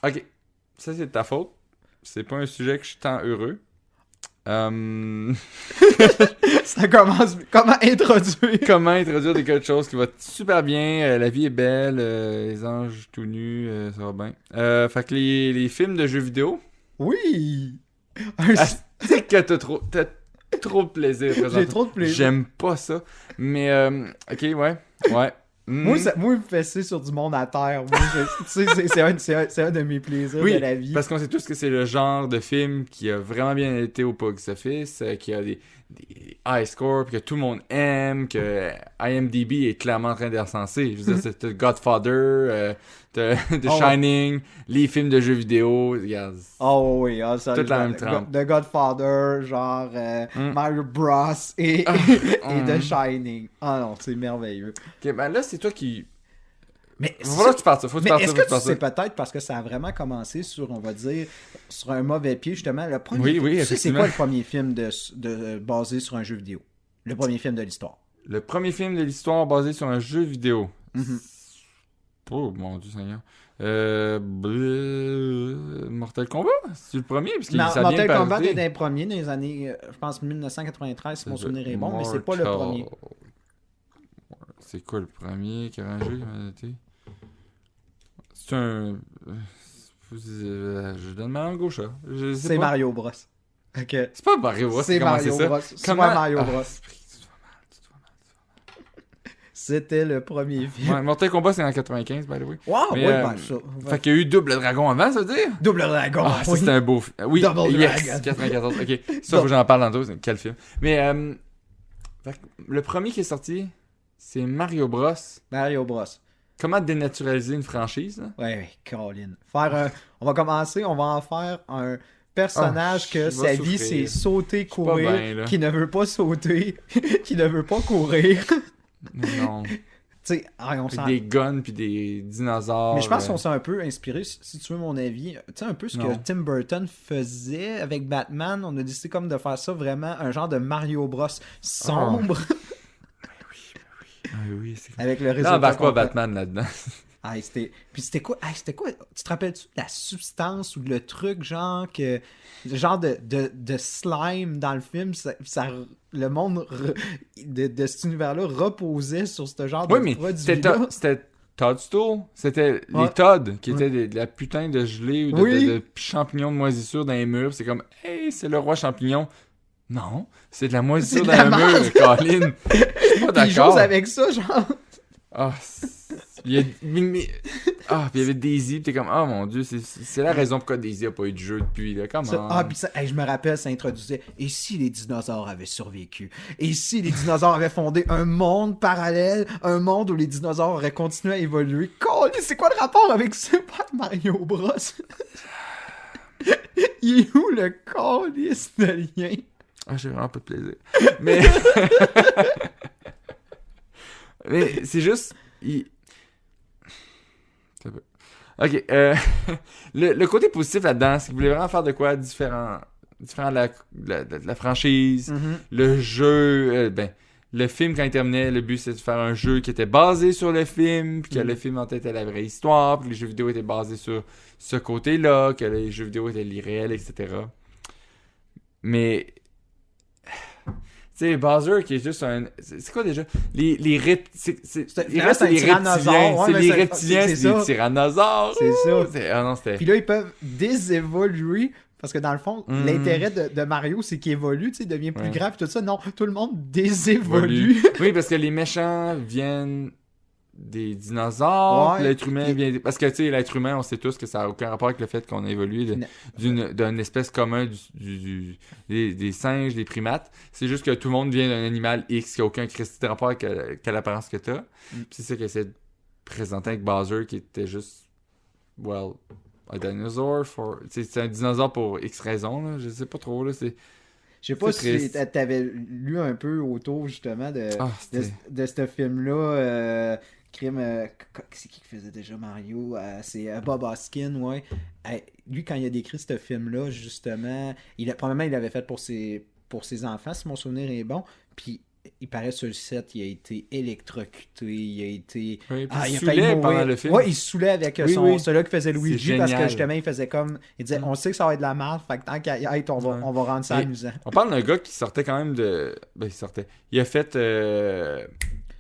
Ok, ça c'est de ta faute. C'est pas un sujet que je suis tant heureux. Ça commence... Comment introduire? Comment introduire quelque chose qui va super bien, la vie est belle, les anges tout nus, ça va bien. Fait que les films de jeux vidéo, Oui! Un- ah, c'est que t'as trop de plaisir J'ai présentement. trop de plaisir. J'aime pas ça, mais ok, ouais. Moi, moi, me fesser sur du monde à terre, moi, tu sais, c'est un de mes plaisirs Oui, de la vie. parce qu'on sait tous que c'est le genre de film qui a vraiment bien été au box office, qui a des high scores, puis que tout le monde aime, que IMDb est clairement en train d'être censé. Je veux dire, c'est Godfather, The Oh, Shining, les films de jeux vidéo, regarde. oh oui, ça, Toute la même trempe. The Godfather, genre Mm. Mario Bros. Et, Ah, et The mm. Shining. Ah non, c'est merveilleux. Ok, ben là, c'est toi qui... Mais, Voilà, tu parles ça, faut que tu mais parles est-ce ça, que faut que tu tu parles sais ça. peut-être parce que ça a vraiment commencé sur, on va dire, sur un mauvais pied, justement. Le premier Oui, film, oui, tu sais, c'est effectivement. quoi le premier film basé sur un jeu vidéo? Le premier film de l'histoire. Le premier film de l'histoire basé sur un jeu vidéo. Mhm. Oh mon Dieu Seigneur. Mortal Kombat? C'est le premier? Parce que ça a bien Mortal Kombat parlé. est dans les premiers, dans les années, je pense, 1993, si mon souvenir est bon, mais c'est pas le premier. C'est quoi le premier qui a rangé? C'est un... Je donne ma langue au chat. Je sais C'est pas. Mario Bros. Ok. C'est pas Mario Bros. C'est qui a commencé Mario ça. Bros. Super Comment... Mario Ah, Bros. tu te vois mal, tu te vois mal. C'était le premier film. Ouais, Mortal Kombat, c'est en 95, by the way. Wow, Mais, oui, euh, ça. Fait qu'il y a eu Double Dragon avant, ça veut dire? Double Dragon. Ah, ça oui. c'est un beau film. Oui, Double yes, Dragon. 94. Ok, ça faut que j'en parle tantôt. Quel film? Mais fait que le premier qui est sorti, c'est Mario Bros. Mario Bros. Comment dénaturaliser une franchise, là? Ouais, Colin. On va commencer, on va en faire un personnage Ah, que je sa vais vie souffrir. c'est sauter, pas courir, bien, là. qui ne veut pas sauter, qui ne veut pas courir. Non. Tu sais, on Avec s'en... des guns puis des dinosaures. Mais je pense qu'on s'est un peu inspiré, si tu veux mon avis, tu sais, un peu ce que Non. Tim Burton faisait avec Batman. On a décidé comme de faire ça vraiment un genre de Mario Bros sombre Ah oui, c'est cool. avec le Là, résultat. embarque pas complet. Batman là-dedans. Ah, puis c'était quoi? Tu te rappelles-tu de la substance ou le truc, genre, que. Le genre de slime dans le film, le monde de cet univers-là reposait sur ce genre Oui, de mais produit-là. c'était Toadstool. C'était Ouais. les Toads qui Ouais. étaient de la putain de gelée ou Oui. de champignons de moisissure dans les murs. C'est comme, hey, c'est le roi champignon. Non, c'est de la moisissure C'est de dans la un mur, Colin. Je suis pas Puis ils jouent d'accord. avec ça, genre. Ah, il y a... puis il y avait Daisy, pis t'es comme, oh mon dieu, c'est la raison pourquoi Daisy a pas eu de jeu depuis, là, comment? Puis ça, hey, je me rappelle, ça introduisait. Et si les dinosaures avaient survécu? Et si les dinosaures avaient fondé un monde parallèle? Un monde où les dinosaures auraient continué à évoluer? C'est quoi le rapport avec Super Mario Bros? Il est où le calice de lien? Ah, j'ai vraiment pas de plaisir. Mais... Mais c'est juste... Ça peut. Ok, le côté positif là-dedans, c'est qu'il voulait vraiment faire de quoi différent de la franchise, le jeu, le film quand il terminait, le but c'était de faire un jeu qui était basé sur le film, puis que le film en tête était la vraie histoire, puis les jeux vidéo étaient basés sur ce côté-là, que les jeux vidéo étaient l'irréel, etc. Mais... Tu sais, Bowser qui est juste un... C'est quoi déjà? Les il reste un les tyrannosaure, reptiliens. ouais, C'est mais les c'est reptiliens, c'est ça. des tyrannosaures. C'est ça. Ah non, c'était... Puis là, ils peuvent désévoluer. Parce que dans le fond, l'intérêt de Mario, c'est qu'il évolue, tu sais, il devient plus Ouais. grand, puis tout ça. Non, tout le monde désévolue. Oui, parce que les méchants viennent des dinosaures, Ouais. puis l'être humain vient... Parce que, tu sais, l'être humain, on sait tous que ça n'a aucun rapport avec le fait qu'on a évolué d'une espèce commune des singes, des primates. C'est juste que tout le monde vient d'un animal X qui n'a aucun christie de rapport avec l'apparence que t'as. Puis c'est ça qu'il essaie de présenter avec Bowser, qui était juste... Well... Un dinosaure c'est un dinosaure pour X raisons, là. Je sais pas trop, là. Je sais pas C'est si triste. t'avais lu un peu autour, justement, de c'était... ce film-là. C'est qui faisait déjà Mario? C'est Bob Hoskin, ouais. Lui, quand il a décrit ce film-là, justement, probablement il l'avait fait pour ses enfants, si mon souvenir est bon. Puis il paraît sur le set, il a été électrocuté, il a été... Oui, puis il il a se failli saoulait mourir. pendant le film. Ouais, il se saoulait avec celui-là qui faisait Luigi, parce que génial. justement, il faisait comme... Il disait, on sait que ça va être de la merde, fait que tant qu'à y être, on va rendre ça amusant. On parle d'un gars qui sortait quand même de... Ben, il sortait. Il a fait...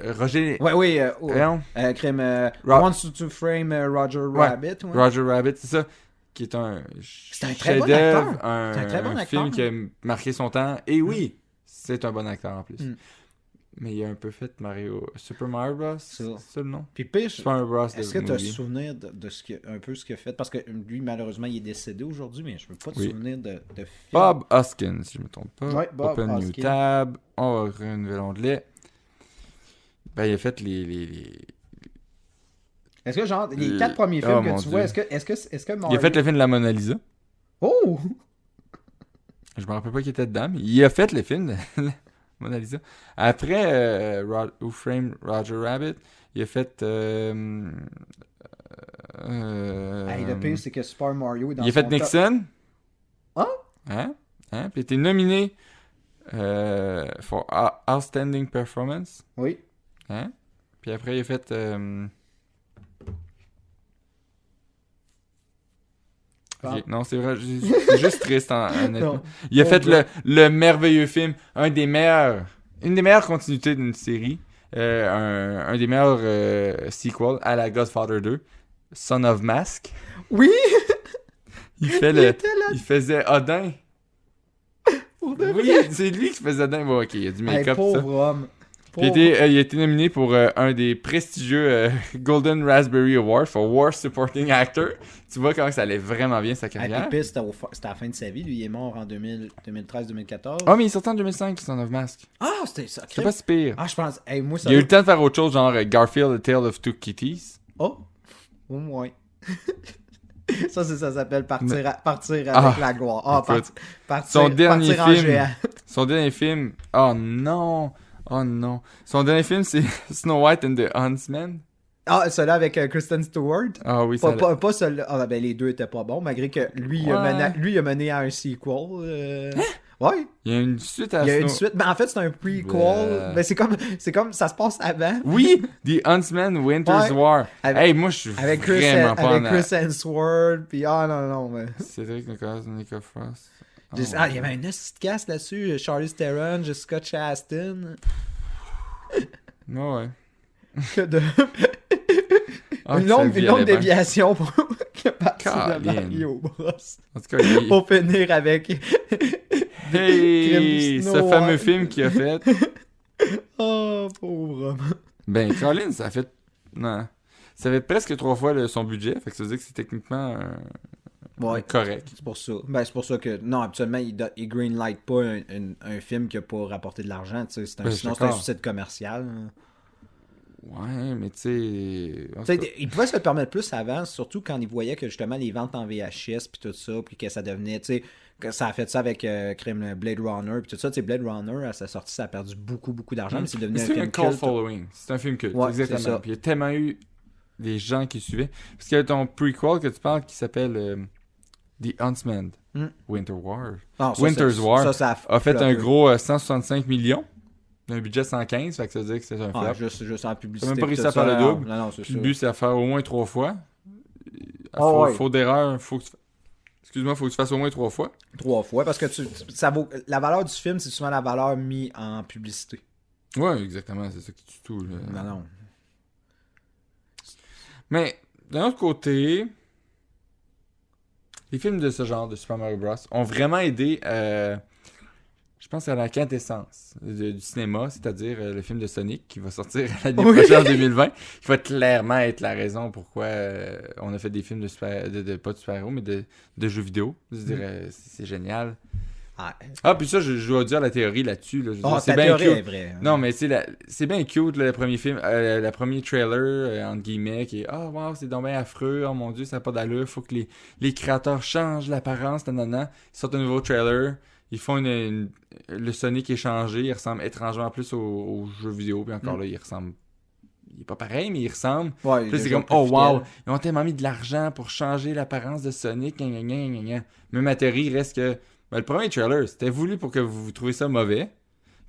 Roger... Oui, Voyons. crime... Wants to Frame Roger Rabbit. Ouais. Roger Rabbit, c'est ça. Qui est un très bon acteur. C'est un très bon un acteur. film qui a marqué son temps. Et oui, c'est un bon acteur en plus. Mais il a un peu fait Super Mario Bros. C'est ça le nom? Puis pire, Super Mario Bros. Est-ce que tu as souvenir de un peu ce qu'il a fait? Parce que lui, malheureusement, il est décédé aujourd'hui, mais je ne veux pas te souvenir de film. Bob Hoskins, si je ne me trompe pas. Ouais, Bob Open Hoskins. New Tab. On va ouvrir un nouvel onglet. Ben, il a fait les... Est-ce que, genre, les 4 premiers films que tu vois, est-ce que Mario... Il a fait le film de la Mona Lisa. Oh! Je me rappelle pas qu'il était dedans, mais il a fait le film de la Mona Lisa. Après Who Framed Roger Rabbit, il a fait... Le pire, c'est que Super Mario est dans il a fait Nixon. Hein? Hein? Puis il a été nominé for Outstanding Performance. Oui. Hein? Puis après, il a fait... Okay. Non, c'est vrai, c'est juste triste, honnêtement. Il a fait le merveilleux film, une des meilleures continuités d'une série, un des meilleurs sequels à la Godfather 2, Son of Mask. Oui! Il faisait Odin. Oui, c'est lui qui faisait Odin. Bon, ok, il y a du make-up. Pauvre homme. Puis il a été nominé pour un des prestigieux Golden Raspberry Award for Worst Supporting Actor. Tu vois comment ça allait vraiment bien sa carrière. Puis c'était à la fin de sa vie. Lui, il est mort en 2013-2014. Ah, mais il est sorti en 2005, Son of Mask. Ah, c'était ça. C'est pas si pire. Ah, je pense... moi, ça il a eu le temps de faire autre chose, genre Garfield, A Tale of Two Kitties. Oh, au moins. Ça s'appelle partir avec la gloire. Ah, son dernier partir film. Son dernier film. Oh non. Son dernier film, c'est Snow White and the Huntsman. Ah, celui-là avec Kristen Stewart. Ah oui, pas celui-là. Ah, ben les deux étaient pas bons, malgré que lui, il a mené à un sequel. Ouais. Il y a une suite à Il y a une suite. Mais en fait, c'est un prequel. Mais c'est comme ça se passe avant. Oui, The Huntsman Winter's War. Moi, je suis vraiment pas avec Chris Hemsworth, puis non. Mais... Cédric Nicolas Frost. Il y avait un petit cast là-dessus. Charlize Theron, Jessica Chastain. Ouais. Une longue déviation pour partir de Mario Bros. En tout cas, pour finir avec... ce fameux film qu'il a fait. Oh, pauvre homme. Ben, Colin, ça fait presque 3 fois son budget. Fait que ça veut dire que c'est techniquement correct. C'est pour ça. Ben, c'est pour ça que... Non, habituellement, il greenlight pas un film qui a pas rapporté de l'argent. Sinon, c'est un succès commercial. Ouais, mais tu sais... Il pouvait se le permettre plus avant, surtout quand il voyait que justement les ventes en VHS puis tout ça, puis que ça devenait, tu sais, que ça a fait ça avec Blade Runner puis tout ça. Tu sais, Blade Runner, à sa sortie, ça a perdu beaucoup d'argent, mais c'est devenu un film culte. C'est un cult following. C'est un film culte, exactement. Puis il y a tellement eu des gens qui suivaient. Parce qu'il y a ton prequel que tu parles qui s'appelle The Huntsman Winter War. Winter's War a fait un gros 165 millions. Un budget 115, fait que ça veut dire que c'est un flop. Juste en publicité. T'as même pas réussi à faire le double. Non, c'est ça. Le but, c'est à faire au moins 3 fois. Faute d'erreur, faut que tu fasses au moins 3 fois. 3 fois, parce que ça vaut... la valeur du film, c'est souvent la valeur mise en publicité. Ouais, exactement, c'est ça qui tue tout. Là. Non. Mais, d'un autre côté, les films de ce genre, de Super Mario Bros, ont vraiment aidé... je pense à la quintessence du cinéma, c'est-à-dire le film de Sonic qui va sortir l'année prochaine en 2020, qui va clairement être la raison pourquoi on a fait des films pas de super-héros, mais de jeux vidéo. Je veux dire, c'est génial. Puis ça, je dois dire la théorie là-dessus. Là. C'est bien cute. Est vraie, hein. Non, mais c'est bien cute, le premier film, le premier trailer, entre guillemets, qui est « Oh, wow, c'est donc bien affreux, oh mon Dieu, ça n'a pas d'allure, faut que les créateurs changent l'apparence, nanana. » Ils sortent un nouveau trailer. Ils font le Sonic est changé, il ressemble étrangement plus aux jeux vidéo, puis encore là, il ressemble... Il est pas pareil, mais il ressemble. Ouais, puis là, c'est comme, oh wow, ils ont tellement mis de l'argent pour changer l'apparence de Sonic, Même ma théorie reste que... Ben, le premier trailer, c'était voulu pour que vous trouviez ça mauvais,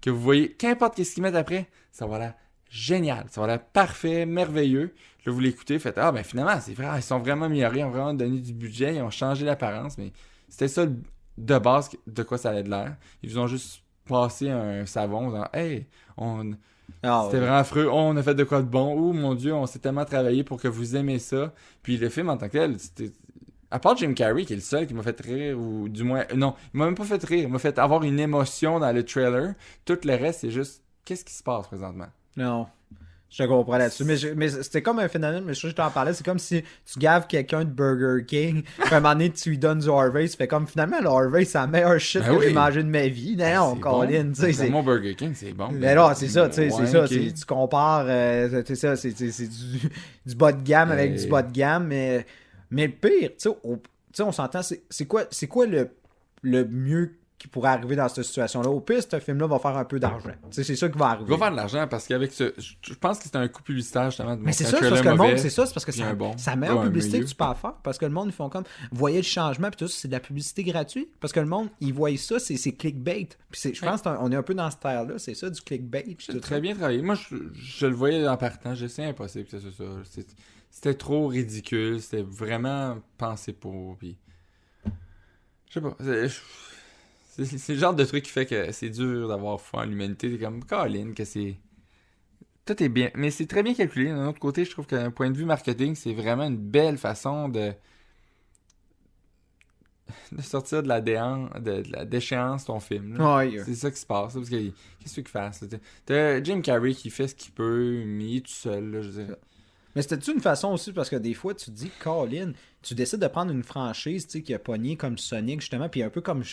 que vous voyez, qu'importe qu'est-ce qu'ils mettent après, ça va l'air génial, ça va l'air parfait, merveilleux. Là, vous l'écoutez, faites ah ben finalement, c'est vrai, ils sont vraiment améliorés, ils ont vraiment donné du budget, ils ont changé l'apparence, mais c'était ça de base de quoi ça allait de l'air. Ils vous ont juste passé un savon, en disant hey, c'était vraiment affreux, on a fait de quoi de bon, oh mon Dieu, on s'est tellement travaillé pour que vous aimez ça. Puis le film en tant que tel, c'était. À part Jim Carrey, qui est le seul qui m'a fait rire, ou du moins. Non, il m'a même pas fait rire, il m'a fait avoir une émotion dans le trailer. Tout le reste, c'est juste. Qu'est-ce qui se passe présentement? Non. Je te comprends là-dessus. Mais c'était comme un phénomène, mais je t'en parlais. C'est comme si tu gaves quelqu'un de Burger King, puis à un moment donné, tu lui donnes du Harvey. Tu fais comme finalement, le Harvey, c'est la meilleure shit que j'ai mangé de ma vie. Non, Colin, tu sais. C'est mon Burger King, c'est bon. Mais là, c'est ça, tu sais. Ouais, c'est ça. okay. Tu compares. C'est ça, c'est du bas de gamme avec du bas de gamme. Mais le pire, tu sais, on s'entend, c'est quoi le mieux qui pourrait arriver dans cette situation-là? Au pire, ce film-là va faire un peu d'argent. C'est ça qui va arriver. Il va faire de l'argent parce qu'avec ce. Je pense que c'est un coup publicitaire justement. Mais c'est ça, c'est parce que le monde, c'est parce que c'est la meilleure publicité que tu peux faire. Parce que le monde, ils font comme. Vous voyez le changement, puis tout ça, c'est de la publicité gratuite. Parce que le monde, ils voient ça, c'est clickbait. Puis je pense qu'on est un peu dans cette ère-là, c'est ça, du clickbait. C'est très bien travaillé. Moi, je le voyais en partant, c'est impossible que c'est ça. C'était trop ridicule, c'était vraiment pensé pour. Puis. Je sais pas. C'est le genre de truc qui fait que c'est dur d'avoir foi en l'humanité. C'est comme Colin, que c'est. Tout est bien. Mais c'est très bien calculé. D'un autre côté, je trouve qu'un point de vue marketing, c'est vraiment une belle façon de sortir de la déchéance ton film. Ouais. C'est ça qui se passe. Parce que qu'est-ce qu'il fasse? T'as Jim Carrey qui fait ce qu'il peut, mais il est tout seul, là, je veux dire. Mais c'était-tu une façon aussi, parce que des fois, tu te dis, Colin, tu décides de prendre une franchise, tu sais, qui a pogné comme Sonic, justement, puis un peu comme...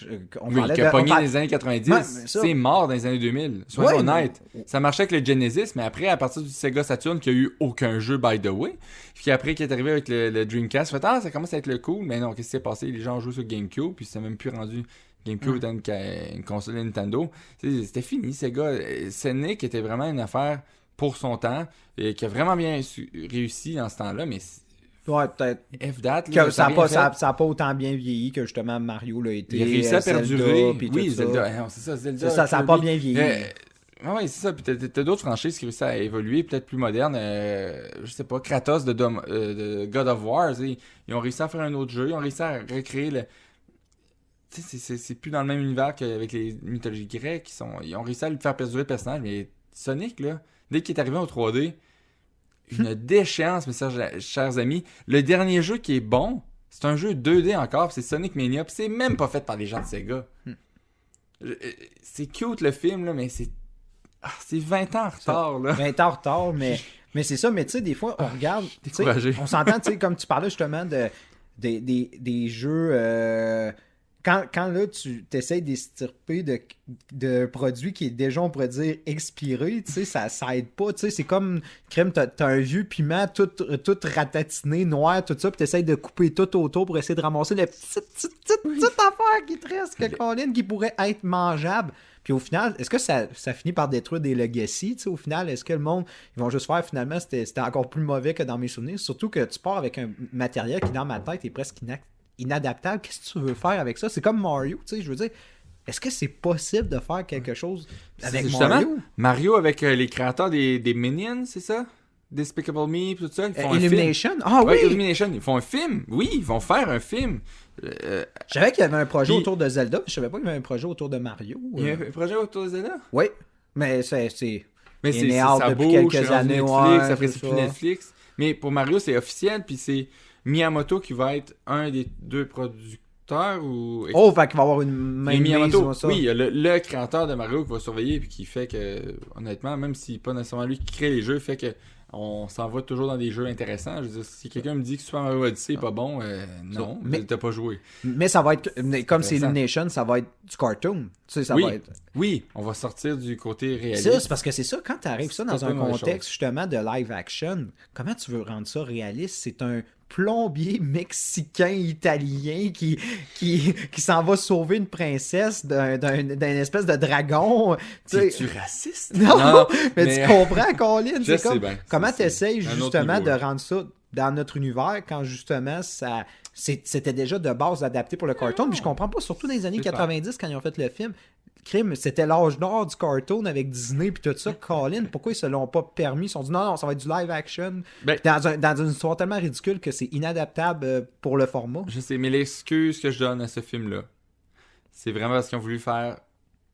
On parlait qui a pogné dans les années 90, c'est mort dans les années 2000. Soyons honnêtes. Ça marchait avec le Genesis, mais après, à partir du Sega Saturn, qui a eu aucun jeu, by the way, puis après, qui est arrivé avec le Dreamcast, ça commence à être le cool, mais non, qu'est-ce qui s'est passé? Les gens jouent sur GameCube, puis c'est même plus rendu... GameCube étant une console de Nintendo. C'était fini, Sega. Sonic était vraiment une affaire... pour son temps, et qui a vraiment bien réussi dans ce temps-là, mais... Ouais, peut-être. F-Date, ça n'a pas autant bien vieilli que justement Mario l'a été. Il a réussi à perdurer. Oui, Zelda. Non, c'est ça, Zelda. Ça n'a pas bien vieilli. Oui, c'est ça. Puis t'as d'autres franchises qui réussissent à évoluer, peut-être plus modernes. Je sais pas, Kratos de God of War, ils ont réussi à faire un autre jeu, ils ont réussi à recréer le... Tu sais, c'est plus dans le même univers qu'avec les mythologies grecques. Ils ont réussi à lui faire perdurer le personnage, mais Sonic, là... Dès qu'il est arrivé en 3D, une déchéance, mes chers amis. Le dernier jeu qui est bon, c'est un jeu 2D encore, c'est Sonic Mania, puis c'est même pas fait par les gens de Sega. C'est cute le film, là, mais c'est 20 ans en retard. Là. 20 ans en retard, mais c'est ça, mais tu sais, des fois, on regarde, on s'entend, tu sais, comme tu parlais justement des jeux... Quand là, tu t'essayes d'extirper de produits qui est déjà, on pourrait dire, expiré, tu sais, ça aide pas, tu sais, c'est comme, crème, t'as un vieux piment tout ratatiné, noir, tout ça, puis t'essayes de couper tout autour pour essayer de ramasser la petite affaire qui te reste, Colin, qui pourrait être mangeable. Puis au final, est-ce que ça finit par détruire des legacy, tu sais, au final, est-ce que le monde, ils vont juste faire, finalement, c'était encore plus mauvais que dans mes souvenirs, surtout que tu pars avec un matériel qui, dans ma tête, est presque inadaptable. Qu'est-ce que tu veux faire avec ça? C'est comme Mario, tu sais, je veux dire, est-ce que c'est possible de faire quelque chose avec Mario? Mario avec les créateurs des Minions, c'est ça? Despicable Me, tout ça. Ils font Illumination? Ah oui! Illumination, ils font un film. Oui, ils vont faire un film. Je savais qu'il y avait un projet autour de Zelda, je savais pas qu'il y avait un projet autour de Mario. Il y a un projet autour de Zelda? Oui, mais c'est ça depuis bouge, quelques années. Netflix, après c'est plus Netflix. Mais pour Mario, c'est officiel, puis c'est Miyamoto qui va être un des deux producteurs ou... Oh, fait qu'il va avoir une même Miyamoto, mise, oui, il y a le créateur de Mario qui va surveiller puis qui fait que, honnêtement, même si c'est pas nécessairement lui qui crée les jeux, fait que on s'en va toujours dans des jeux intéressants. Je veux dire, si quelqu'un me dit que Super Mario Odyssey est pas bon, non, mais t'as pas joué. Mais ça va être, comme c'est Illumination, ça va être du cartoon. Tu sais, ça va être... Oui, on va sortir du côté réaliste. C'est parce que c'est ça, quand t'arrives ça dans un contexte justement de live action, comment tu veux rendre ça réaliste? C'est un plombier mexicain italien qui s'en va sauver une princesse d'un espèce de dragon. Es-tu raciste? Non, mais tu comprends, Colin? C'est comme comment tu essayes justement de rendre ça dans notre univers quand justement ça c'était déjà de base adapté pour le cartoon. Puis je comprends pas, surtout dans les années 90, quand ils ont fait le film. Crime, c'était l'âge d'or du cartoon avec Disney puis tout ça. Colin, pourquoi ils se l'ont pas permis? Ils se sont dit non, ça va être du live action. Dans une histoire tellement ridicule que c'est inadaptable pour le format. Je sais, mais l'excuse que je donne à ce film-là, c'est vraiment parce qu'ils ont voulu faire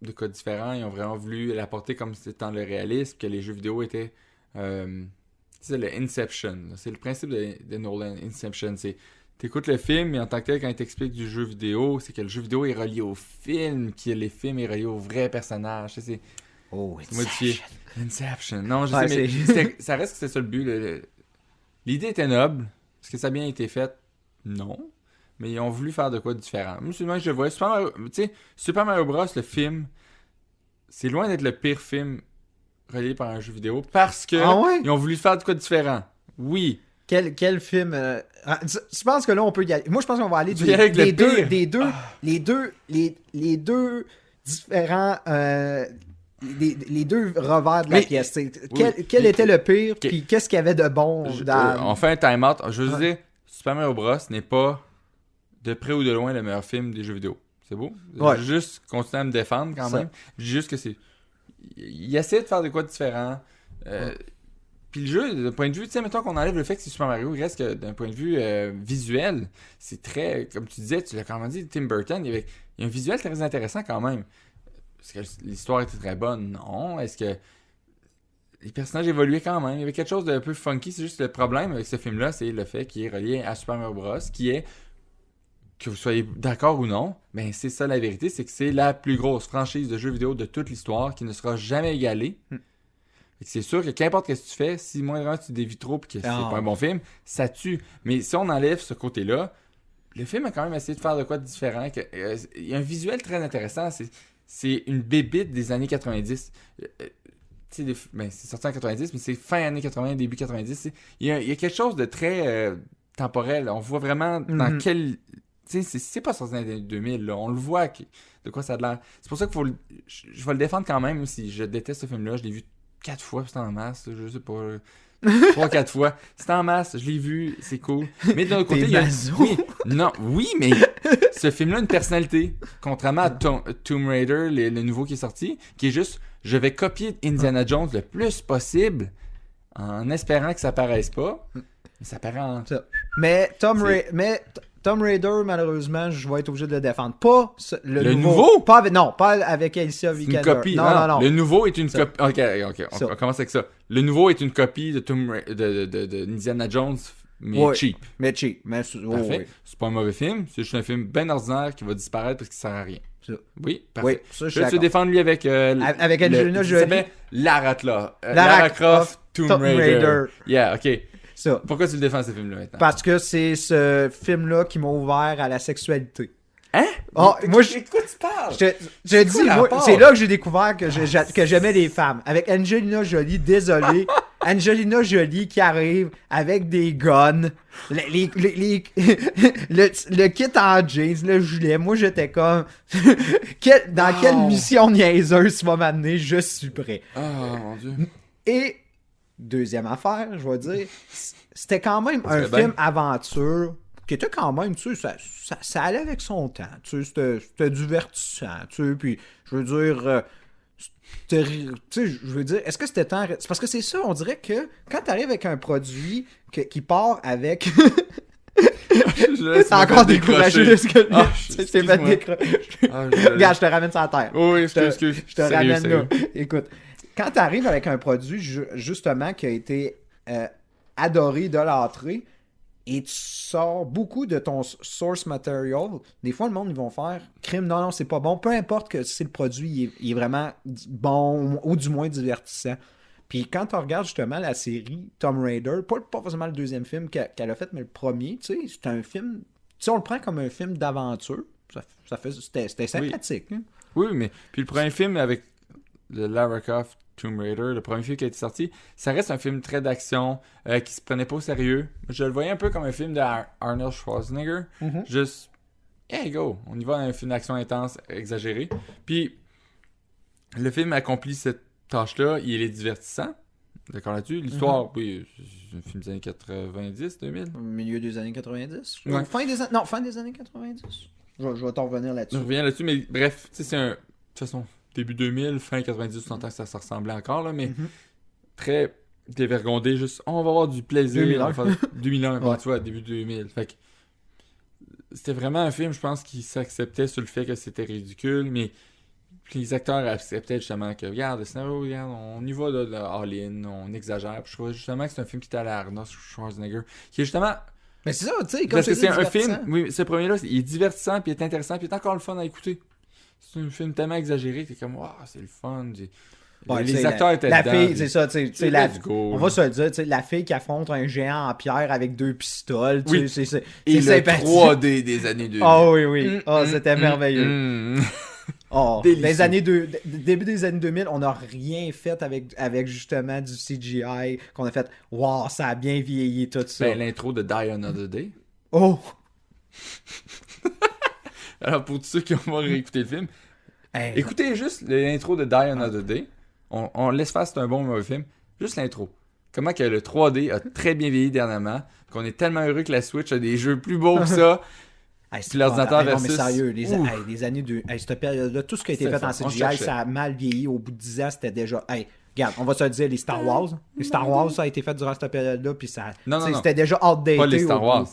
de quoi différent. Ils ont vraiment voulu l'apporter comme étant le réalisme, que les jeux vidéo étaient... c'est le Inception. C'est le principe de Nolan, Inception. C'est... T'écoutes le film, mais en tant que tel, quand il t'explique du jeu vidéo, c'est que le jeu vidéo est relié au film, que les films est relié au vrai personnage. C'est Inception. Inception. Non, je sais, mais ça reste que c'est ça le but. L'idée était noble. Est-ce que ça a bien été fait? Non. Mais ils ont voulu faire de quoi de différent. Moi, c'est le même que je le vois. Super Mario Bros, le film, c'est loin d'être le pire film relié par un jeu vidéo parce que ils ont voulu faire de quoi de différent. Oui. Quel film je pense que là on peut y aller. Moi je pense qu'on va aller les deux différents les deux revers de la pièce. Quel était le pire puis qu'est-ce qu'il y avait de bon dans... On fait un time-out. Je veux dire, Super Mario Bros n'est pas de près ou de loin le meilleur film des jeux vidéo. C'est beau? Ouais. Juste continuer à me défendre quand même. Juste que c'est... Il essaie de faire de quoi de différent. Puis le jeu, d'un point de vue, tu sais, mettons qu'on enlève le fait que c'est Super Mario, il reste que d'un point de vue visuel, c'est très, comme tu disais, tu l'as quand même dit, Tim Burton, il y a un visuel très intéressant quand même. Est-ce que l'histoire était très bonne? Non. Est-ce que les personnages évoluaient quand même? Il y avait quelque chose d'un peu funky, c'est juste le problème avec ce film-là, c'est le fait qu'il est relié à Super Mario Bros, qui est, que vous soyez d'accord ou non, ben c'est ça la vérité, c'est que c'est la plus grosse franchise de jeux vidéo de toute l'histoire qui ne sera jamais égalée. C'est sûr que qu'importe ce que tu fais, si moindrement tu dévies trop et que c'est pas un bon film, ça tue. Mais si on enlève ce côté-là, le film a quand même essayé de faire de quoi de différent. Il y a un visuel très intéressant. C'est une bébite des années 90. C'est sorti en 90, mais c'est fin années 80, début 90. Il y a quelque chose de très temporel. On voit vraiment dans quel... C'est pas sorti dans les années 2000. Là. On le voit de quoi ça a l'air. C'est pour ça qu'il je vais le défendre quand même, si je déteste ce film-là. Je l'ai vu 4 fois, c'est en masse, je sais pas, 3-4 fois, c'est en masse, je l'ai vu, c'est cool. Mais d'un autre côté, il y a... Oui, mais ce film-là a une personnalité, contrairement à Tomb Raider, le nouveau qui est sorti, qui est juste, je vais copier Indiana Jones le plus possible, en espérant que ça paraisse pas, mais ça paraît en... Mais Tomb Raider, malheureusement, je vais être obligé de le défendre. Pas le nouveau? Pas avec Alicia Vikander. Une copie. Non. Le nouveau est une copie. Ok. On commence avec ça. Le nouveau est une copie de Indiana Jones, mais cheap. Mais cheap. Parfait. Oui. C'est pas un mauvais film. C'est juste un film bien ordinaire qui va disparaître parce qu'il sert à rien. Ça. Oui, parfait. Oui, ça, je vais te défendre lui avec Angelina Jolie. Ça s'appelle Lara Croft, Tomb Raider. Yeah, ok. Ça. Pourquoi tu le défends ce film-là maintenant? Parce que c'est ce film-là qui m'a ouvert à la sexualité. Hein? Moi, de quoi tu parles? Je dis, c'est là que j'ai découvert que j'aimais les femmes. Avec Angelina Jolie, désolé. Angelina Jolie qui arrive avec des guns. Le kit en jeans, le gilet. Moi, j'étais comme... dans quelle mission niaiseuse tu vas m'amener? Je suis prêt. Oh, mon Dieu. Et... Deuxième affaire, je vais dire, c'était quand même un film aventure qui était quand même, tu sais, ça allait avec son temps, tu sais, c'était divertissant, tu sais, puis je veux dire, est-ce que c'était temps... C'est parce que c'est ça, on dirait que quand t'arrives avec un produit qui part avec... T'as encore découragé de ce que je t'ai fait décrocher. Regarde, je te ramène sur la terre. Oui, je te ramène là. Écoute. Quand tu arrives avec un produit, justement, qui a été adoré, idolâtré, et tu sors beaucoup de ton source material, des fois, le monde, ils vont faire crime, non, c'est pas bon. Peu importe que si le produit il est vraiment bon ou du moins divertissant. Puis quand tu regardes justement la série Tomb Raider, pas forcément le deuxième film qu'elle a fait, mais le premier, tu sais, c'est un film... Tu sais, on le prend comme un film d'aventure. C'était sympathique. Oui, oui, mais puis le premier film avec le Lara Croft Tomb Raider, le premier film qui a été sorti, ça reste un film très d'action, qui se prenait pas au sérieux. Je le voyais un peu comme un film de Arnold Schwarzenegger. Juste, hey go, on y va dans un film d'action intense, exagéré. Puis, le film accomplit cette tâche-là, il est divertissant, d'accord là-dessus. L'histoire, oui, c'est un film des années 90, 2000. Au milieu des années 90. Ouais. Fin des années 90. Je vais t'en revenir là-dessus. Je reviens là-dessus, mais bref, tu sais, c'est un... De toute façon, début 2000, fin 90, on entend que ça se ressemblait encore, là, mais très dévergondé, juste, on va avoir du plaisir. 2001. On va faire 2001, Ouais. tu vois, début 2000. Fait que c'était vraiment un film, je pense, qui s'acceptait sur le fait que c'était ridicule, mais puis les acteurs acceptaient justement que, regarde, le scénario, regarde, on y va de all-in, on exagère. Puis je trouvais justement que c'est un film qui était à la Arnold Schwarzenegger, qui est justement... Mais c'est ça, tu sais, comme Parce que je te c'est dis, un film, divertissant. oui, ce premier-là, il est divertissant, puis il est intéressant, puis il est encore le fun à écouter. C'est un film tellement exagéré, t'es comme, waouh, c'est le fun. Ouais, tu les sais, acteurs étaient la dedans. fille, puis c'est ça, tu sais, c'est la, let's go, on va se le dire, tu sais, la fille qui affronte un géant en pierre avec 2 pistoles, tu Oui. sais, c'est Et le sympathique. 3D des années 2000. Ah oui, oui. C'était merveilleux. mm. Oh, Délicieux. début des années 2000, on n'a rien fait avec justement du CGI, qu'on a fait, wow, ça a bien vieilli tout ça. Ben, l'intro de Die Another Day. Oh! Alors, pour tous ceux qui vont réécouter le film, Hey. écoutez juste l'intro de Die Another Day. On laisse faire, c'est un bon ou mauvais film. Juste l'intro. Comment que le 3D a très bien vieilli dernièrement, qu'on est tellement heureux que la Switch a des jeux plus beaux que ça. Hey, Puis l'ordinateur non, mais versus- sérieux, Ouf. les années de. Hey, cette période-là, tout ce qui a été C'était fait en ça, on CGI, cherchait. ça a mal vieilli. Au bout de 10 ans, c'était déjà. Hey, regarde, on va se le dire, les Star Wars. Les Star Wars, ça a été fait durant cette période-là, puis ça. Non, tu sais, non. c'était déjà outdated. Pas les Star au bout. Wars.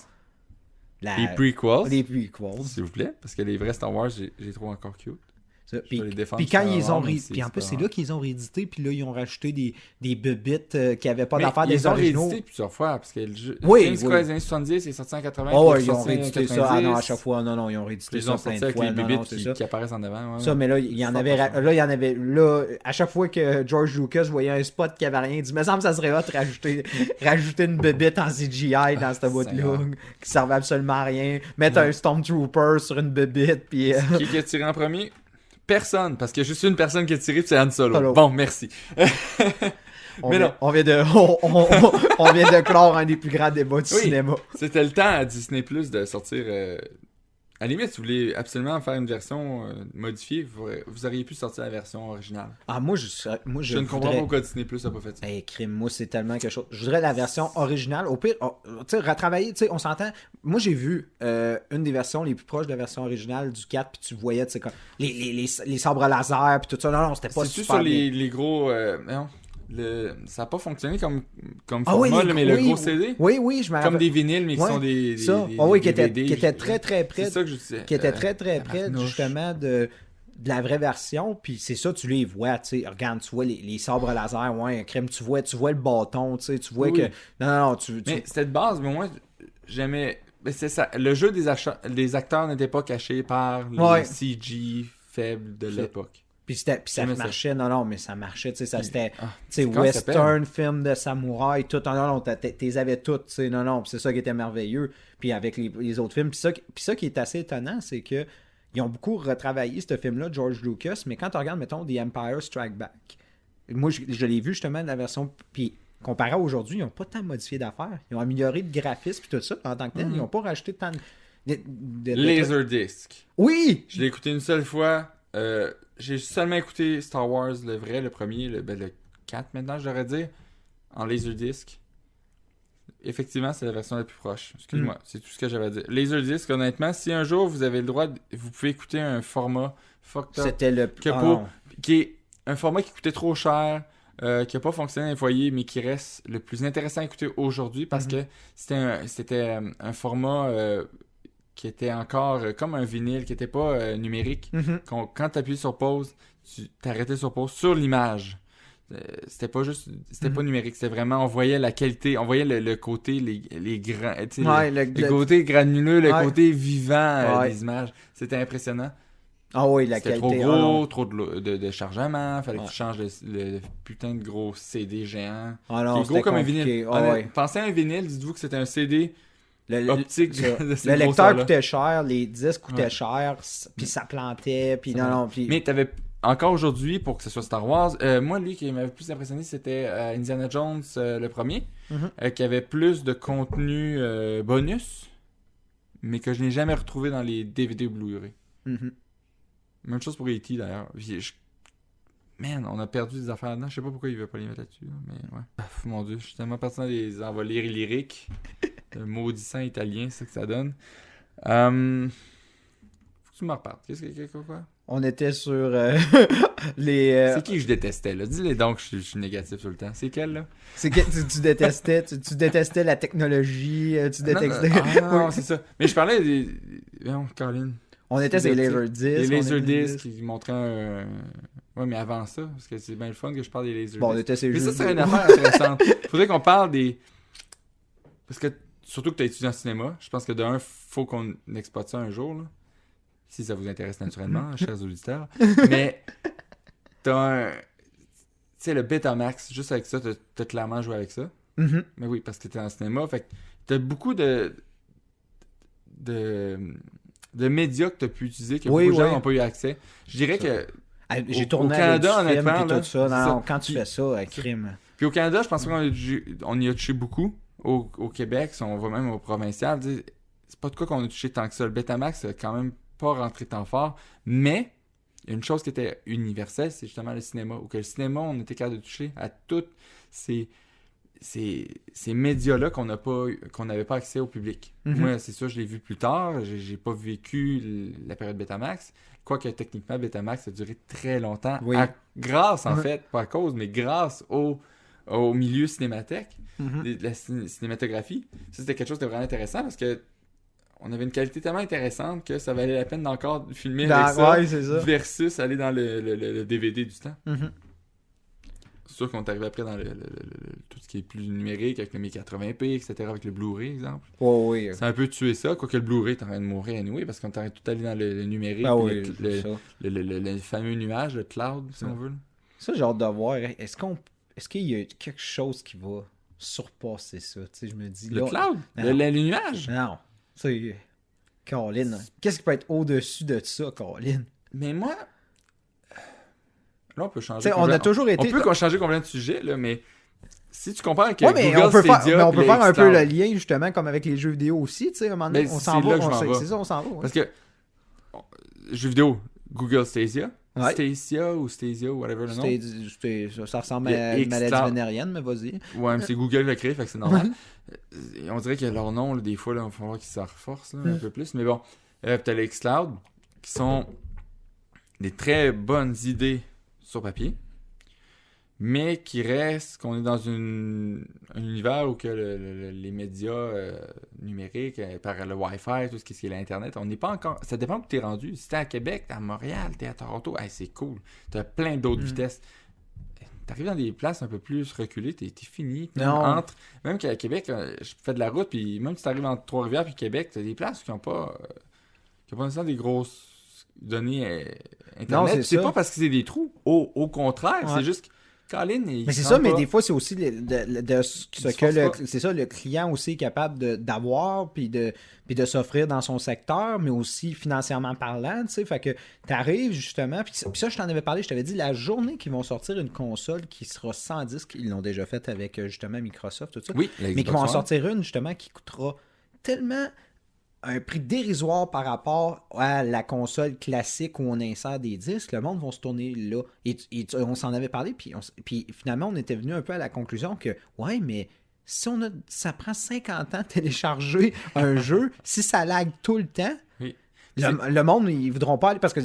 La- Les prequels. Les prequels. S'il vous plaît. Parce que les vrais Star Wars, j'ai trouvé encore cute. Ça, Je vais les défendre puis quand Star ils ont Wars, mais puis en plus, c'est Star là qu'ils ont réédité, puis là, ils ont rajouté des bébites qui n'avaient pas Mais d'affaires des ils ont originaux. réédité plusieurs fois. Parce que le jeu. Oui, le film, c'est oui. quoi, les années 70, c'est sorti en 80. Oh, puis ils ont sorti en réédité ça. 90. Ah non, à chaque fois, non, ils ont réédité Ils ça ont plein sorti de avec fois. les Non, non, bébites c'est qui, ça. qui apparaissent en avant. Ouais, Ça, ouais. mais là, il y en Ça, avait. pas Là, il y en avait. Là, à chaque fois que George Lucas voyait un spot qui avait rien, il dit, mais ça me semble que ça serait hot de rajouter une bébite en CGI dans cette boîte-là, Seigneur. qui servait absolument à rien. Mettre un Stormtrooper sur une bébite, puis. Qui a tiré en premier? Personne, parce qu'il y a juste une personne qui a tiré, puis c'est Han Solo. Solo. Bon, merci. Mais non. On vient de. On vient de clore un des plus grands débats du Oui. cinéma. C'était le temps à Disney Plus de sortir. À la limite, si vous voulez absolument faire une version modifiée, vous auriez pu sortir la version originale. Ah, moi, je Je ne comprends pas voudrais- pourquoi Disney Plus n'a pas fait ça. Hey, crime, moi, c'est tellement quelque chose. Je voudrais la version originale. Au pire, tu sais, retravailler, tu sais, on s'entend. Moi, j'ai vu une des versions les plus proches de la version originale du 4, puis tu voyais, tu sais, comme les sabres laser, puis tout ça. Non, c'était pas C'est-tu super sur bien. les gros. Non. Ça n'a pas fonctionné comme Ah format, oui, là, mais le oui, gros CD. Oui, je me Comme rappelle. des vinyles, mais qui Ouais, sont des. ça. des- Ah oui, des qui était DVD, très, très près. C'est ça que je disais. Qui était très près tabarnouche. justement de la vraie version, puis c'est ça, tu les vois, tu sais, regarde, tu vois les sabres laser, ouais, crème, tu vois le bâton, tu sais, tu vois Oui, que, oui. non, Mais c'était de base, mais moi, j'aimais. Mais c'est ça. Le jeu des acteurs n'était pas caché par les Ouais. CG faibles de l'époque. puis ça J'aimais ça. marchait, non, mais ça marchait, tu sais, ça c'était, Ah, tu sais, comment ça western, film de samouraï, tout, non, t'es avais toutes, tu sais, non, puis c'est ça qui était merveilleux, puis avec les autres films, puis ça qui est assez étonnant, c'est que ils ont beaucoup retravaillé ce film-là, George Lucas, mais quand tu regardes, mettons, The Empire Strike Back, moi, je l'ai vu justement de la version, puis comparé à aujourd'hui, ils n'ont pas tant modifié d'affaires, ils ont amélioré le graphisme puis tout ça, en tant que tel, ils n'ont pas rajouté tant de Laserdisc. Oui! Je l'ai écouté une seule fois. J'ai seulement écouté Star Wars, le vrai, le premier, le 4 maintenant, je devrais dire, en Laserdisc. Effectivement, c'est la version la plus proche. Excuse-moi, c'est tout ce que j'avais à dire. Laserdisc, honnêtement, si un jour vous avez le droit, vous pouvez écouter un format fucked up, C'était le... que Ah, pour- non. qui est un format qui coûtait trop cher, qui n'a pas fonctionné dans les foyers, mais qui reste le plus intéressant à écouter aujourd'hui parce que c'était un format qui était encore comme un vinyle, qui n'était pas numérique. Mhm. Quand tu appuyais sur pause, tu t'arrêtais sur pause sur l'image. C'était pas juste, c'était pas numérique, c'était vraiment, on voyait la qualité, on voyait le côté, les grands, tu sais, Ouais, le côté granuleux, le Ouais. côté vivant Ouais. des images. C'était impressionnant. Ah oui, la C'était qualité. trop ah gros, non. trop de chargement, fallait Ouais. que tu changes le putain de gros CD géant. Ah Qui non, est gros c'était comme un compliqué. vinyle. Ah Honnêtement, ouais. Pensez à un vinyle, dites-vous que c'était un CD Le, optique ça. de ces Le lecteur grosseurs-là. coûtait cher, les disques coûtaient Ouais. cher, puis ça plantait, puis Ça non, puis... Mais t'avais encore aujourd'hui, pour que ce soit Star Wars, moi, lui qui m'avait plus impressionné, c'était Indiana Jones, le premier, Mhm. qui avait plus de contenu bonus, mais que je n'ai jamais retrouvé dans les DVD ou Blu-ray. Mhm. Même chose pour E.T. d'ailleurs. man, on a perdu des affaires là-dedans. Je sais pas pourquoi il veut pas les mettre là-dessus, là, mais ouais. Mon Dieu, je suis tellement parti dans des envolées lyriques. Le maudissant italien, c'est ça que ça donne. Faut que tu me repartes. Qu'est-ce que quoi? On était sur les... C'est qui que je détestais, là? Dis-les donc, je suis négatif tout le temps. C'est quel, là? C'est que tu détestais, tu détestais la technologie, tu détestais... Non, c'est ça. Mais je parlais des... Non, Colin. On était sur les Laserdiscs. Les Laserdiscs qui montraient un... Ouais, mais avant ça, parce que c'est bien le fun que je parle des Laserdiscs. Bon, on était sur les mais jeux ça, c'est vidéo. une affaire intéressante. Faudrait qu'on parle des... Parce que, surtout que tu as étudié en cinéma, je pense que d'un, faut qu'on exploite ça un jour, là. Si ça vous intéresse naturellement, chers auditeurs. Mais t'as un... Tu sais, le Betamax, juste avec ça, t'as clairement joué avec ça. Mm-hmm. Mais oui, parce que t'es en cinéma. Fait que t'as beaucoup de médias que t'as pu utiliser, que beaucoup de gens n'ont pas eu accès. Je dirais que... J'ai au tourné Canada, avec du film honnêtement, et là, tout ça. Non, ça. quand tu fais ça, crime. Puis au Canada, je pense qu'on y a touché beaucoup. Au Québec, si on va même au provincial, c'est pas de quoi qu'on a touché tant que ça. Le Betamax, c'est quand même pas rentré tant fort. Mais, il y a une chose qui était universelle, c'est justement le cinéma. Ou que le cinéma, on était capable de toucher à tous ces médias-là qu'on n'avait pas accès au public. Mm-hmm. Moi, c'est sûr, je l'ai vu plus tard. J'ai pas vécu la période Betamax. Quoique, techniquement, Betamax a duré très longtemps. Oui. Grâce, en fait, pas à cause, mais grâce au milieu cinémathèque, de la cinématographie. Ça, c'était quelque chose de vraiment intéressant parce que on avait une qualité tellement intéressante que ça valait la peine d'encore filmer avec ça, ouais, c'est ça, versus aller dans le DVD du temps. Mm-hmm. C'est sûr qu'on est arrivé après dans tout ce qui est plus numérique, avec le 1080p, etc., avec le Blu-ray, exemple. Oh, oui. C'est un peu tué ça, quoique le Blu-ray est en train de mourir anyway, parce qu'on est en train de tout aller dans le numérique, Ah oui, le fameux nuage, le cloud, si on veut. Ça, j'ai hâte de voir. Est-ce qu'il y a quelque chose qui va surpasser ça? Tu sais, je me dis... Le là, cloud? Le nuage? Non. Tu sais, Colin, qu'est-ce qui peut être au-dessus de ça, Colin? Mais moi... Là, on peut changer. On a toujours été... On peut changer complètement de sujet, là, mais si tu compares avec ouais, mais Google Stadia... on peut faire un peu le lien, justement, comme avec les jeux vidéo aussi, tu sais, à un moment donné, mais on s'en va. C'est ça, on s'en va. Ouais. Parce que, jeux vidéo, Google Stadia, ouais. Stacia ou Stasia, whatever le nom. Ça ressemble à une maladie vénérienne, mais vas-y. Ouais, mais c'est Google qui l'a créé, fait que c'est normal. On dirait que leur nom, là, des fois, il va falloir qu'ils se reforcent un peu plus. Mais bon, t'as les xCloud, qui sont des très bonnes idées sur papier, mais qui reste qu'on est dans un univers où que les médias numériques, par le Wi-Fi, tout ce qui est l'Internet, on n'est pas encore... Ça dépend où tu es rendu. Si t'es à Québec, t'es à Montréal, t'es à Toronto, c'est cool. T'as plein d'autres vitesses. T'arrives dans des places un peu plus reculées, t'es fini. Même qu'à Québec, je fais de la route, puis même si t'arrives entre Trois-Rivières puis Québec, t'as des places qui n'ont pas nécessairement des grosses données Internet. Non, c'est pas parce que c'est des trous. Au contraire, c'est juste que Colin, mais c'est ça, mais des fois, c'est aussi ce que c'est ça, le client aussi est capable d'avoir puis de s'offrir dans son secteur, mais aussi financièrement parlant, tu sais, fait que t'arrives justement, puis ça, je t'en avais parlé, je t'avais dit, la journée qu'ils vont sortir une console qui sera sans disque, ils l'ont déjà fait avec justement Microsoft, tout ça, oui, mais qu'ils vont en sortir une justement qui coûtera tellement un prix dérisoire par rapport à la console classique où on insère des disques, le monde va se tourner là. Et on s'en avait parlé, puis finalement, on était venu un peu à la conclusion que, ouais, mais si ça prend 50 ans de télécharger un jeu, si ça lag tout le temps, oui. Le monde, ils voudront pas aller parce que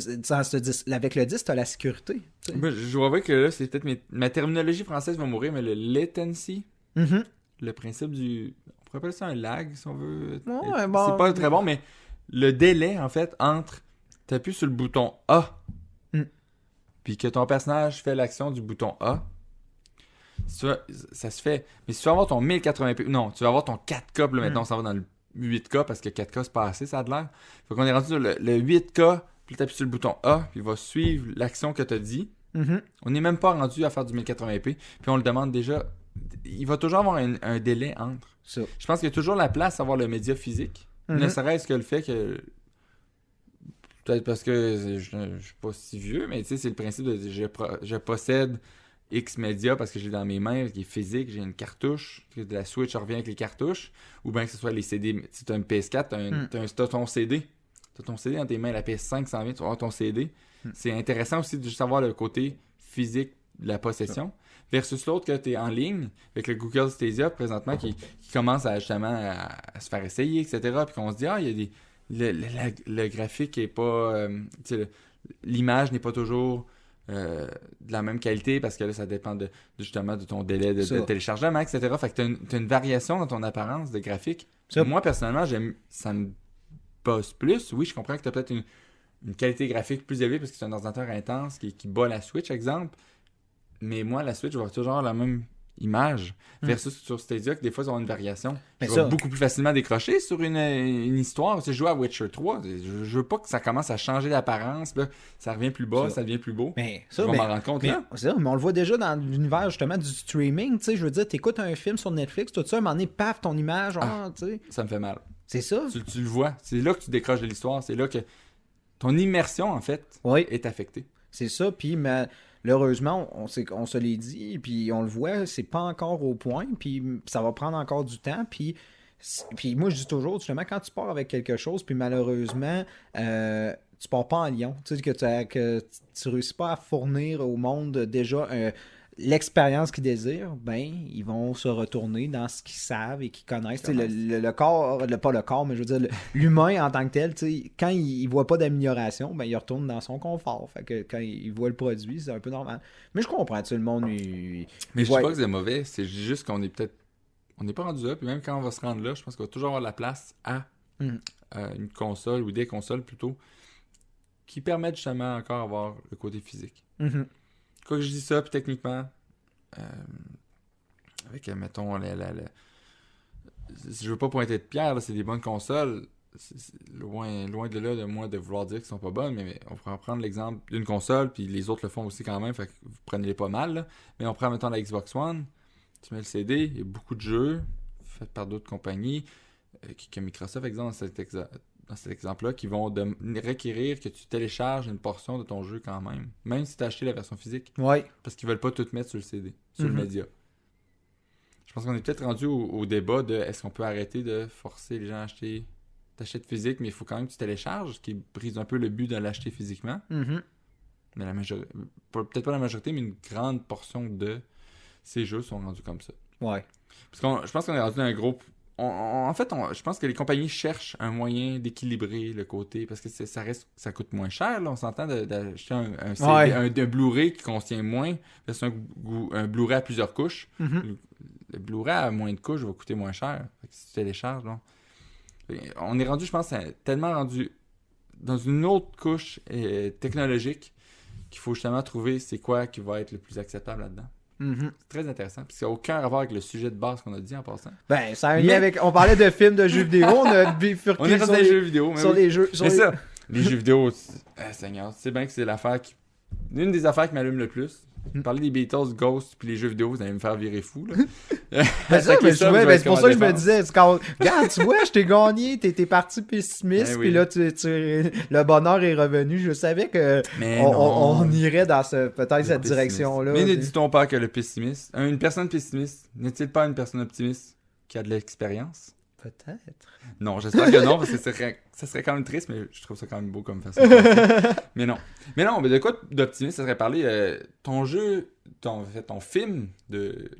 avec le disque, t'as la sécurité. Moi, je vois que là, c'est peut-être ma terminologie française va mourir, mais le latency, le principe du... On appelle ça un lag, si on veut. Ouais, bon, c'est pas très bon, mais le délai, en fait, entre t'appuies sur le bouton A puis que ton personnage fait l'action du bouton A, ça se fait. Mais si tu vas avoir ton 1080p, non, tu vas avoir ton 4K, là, maintenant on s'en va dans le 8K parce que 4K c'est pas assez, ça a de l'air. Fait qu'on est rendu sur le 8K, puis t'appuies sur le bouton A, puis il va suivre l'action que t'as dit. On n'est même pas rendu à faire du 1080p, puis on le demande déjà. Il va toujours avoir un délai entre. Ça. Je pense qu'il y a toujours la place à avoir le média physique. Ne serait-ce que le fait que... Peut-être parce que je suis pas si vieux, mais tu sais, c'est le principe de... Je possède X média parce que j'ai dans mes mains, qui est physique, j'ai une cartouche. De la Switch, je reviens avec les cartouches. Ou bien que ce soit les CD. Si tu as une PS4, t'as ton CD. Tu as ton CD dans tes mains, la PS5 s'en vient, tu vas avoir ton CD. C'est intéressant aussi de juste avoir le côté physique de la possession, versus l'autre que tu es en ligne, avec le Google Stadia présentement qui commence à justement à se faire essayer, etc. Puis qu'on se dit, il y a des... Le graphique est pas... l'image n'est pas toujours de la même qualité parce que là, ça dépend justement de ton délai de téléchargement, etc. Fait que tu as une variation dans ton apparence de graphique. Moi, personnellement, ça me bosse plus. Oui, je comprends que tu as peut-être une qualité graphique plus élevée parce que c'est un ordinateur intense qui bat la Switch, exemple. Mais moi, la Switch, je vois toujours la même image versus sur Stadia, que des fois, ils ont une variation. Je vais beaucoup plus facilement décrocher sur une histoire. Si je joue à Witcher 3, je veux pas que ça commence à changer d'apparence. Là, ça revient plus bas, ça devient plus beau. Je vais m'en rendre compte. Mais on le voit déjà dans l'univers justement du streaming. Je veux dire, t'écoutes un film sur Netflix, tout ça, à un moment donné, paf, ton image. Ça me fait mal. C'est ça. Tu le vois. C'est là que tu décroches de l'histoire. C'est là que ton immersion, en fait, est affectée. C'est ça. Puis, malheureusement, on se l'est dit, puis on le voit, c'est pas encore au point, puis ça va prendre encore du temps, puis moi, je dis toujours, justement, quand tu pars avec quelque chose, puis malheureusement, tu pars pas en lion, tu sais, que tu réussis pas à fournir au monde déjà l'expérience qu'ils désirent, ils vont se retourner dans ce qu'ils savent et qu'ils connaissent. Le corps, pas le corps, mais je veux dire, l'humain en tant que tel, quand il voit pas d'amélioration, il retourne dans son confort. Fait que quand il voit le produit, c'est un peu normal. Mais je comprends, le monde... Mais je dis pas que c'est mauvais, c'est juste qu'on est peut-être... On n'est pas rendu là, puis même quand on va se rendre là, je pense qu'il va toujours avoir la place à une console, ou des consoles plutôt, qui permettent justement encore d'avoir le côté physique. Quoi que je dis ça, puis techniquement, avec, mettons, je veux pas pointer de pierre, là, c'est des bonnes consoles. C'est loin de là de moi de vouloir dire qu'ils sont pas bonnes, mais on pourrait prendre l'exemple d'une console, puis les autres le font aussi quand même, fait que vous prenez-les pas mal, là. Mais on prend, mettons, la Xbox One, tu mets le CD, il y a beaucoup de jeux faits par d'autres compagnies, que Microsoft, exemple, dans cet exemple-là, qui vont requérir que tu télécharges une portion de ton jeu quand même si tu as acheté la version physique. Parce qu'ils veulent pas tout mettre sur le CD, sur le média. Je pense qu'on est peut-être rendu au débat de est-ce qu'on peut arrêter de forcer les gens à t'acheter physique, mais il faut quand même que tu télécharges, ce qui brise un peu le but de l'acheter physiquement. Mais peut-être pas la majorité, mais une grande portion de ces jeux sont rendus comme ça. Parce que je pense qu'on est rendu dans un gros... En fait, je pense que les compagnies cherchent un moyen d'équilibrer le côté, parce que ça coûte moins cher, là, on s'entend d'acheter un Blu-ray qui contient moins, versus un Blu-ray à plusieurs couches. Le Blu-ray à moins de couches va coûter moins cher. Fait que si tu télécharges, là, on est rendu, je pense, tellement rendu dans une autre couche technologique qu'il faut justement trouver c'est quoi qui va être le plus acceptable là-dedans. C'est très intéressant. Puis ça n'a aucun rapport avec le sujet de base qu'on a dit en passant. Ça a un lien avec... On parlait de films de jeux vidéo, on a bifurqué on est sur les jeux vidéo. Sur les jeux... C'est ça. Les jeux vidéo, Seigneur, c'est bien que c'est l'affaire qui... L'une des affaires qui m'allume le plus. Parler des Beatles, Ghost, puis les jeux vidéo, vous allez me faire virer fou, là. C'est pour ça que je me disais, regarde, tu vois, je t'ai gagné, t'es parti pessimiste, puis là, le bonheur est revenu. Je savais que on irait dans peut-être cette direction-là. Mais ne dit-on pas que le pessimiste, une personne pessimiste, n'est-il pas une personne optimiste qui a de l'expérience? Peut-être. Non, j'espère que non, parce que ça serait quand même triste, mais je trouve ça quand même beau comme façon. Mais non, mais de quoi d'optimiste, ça serait parler ton film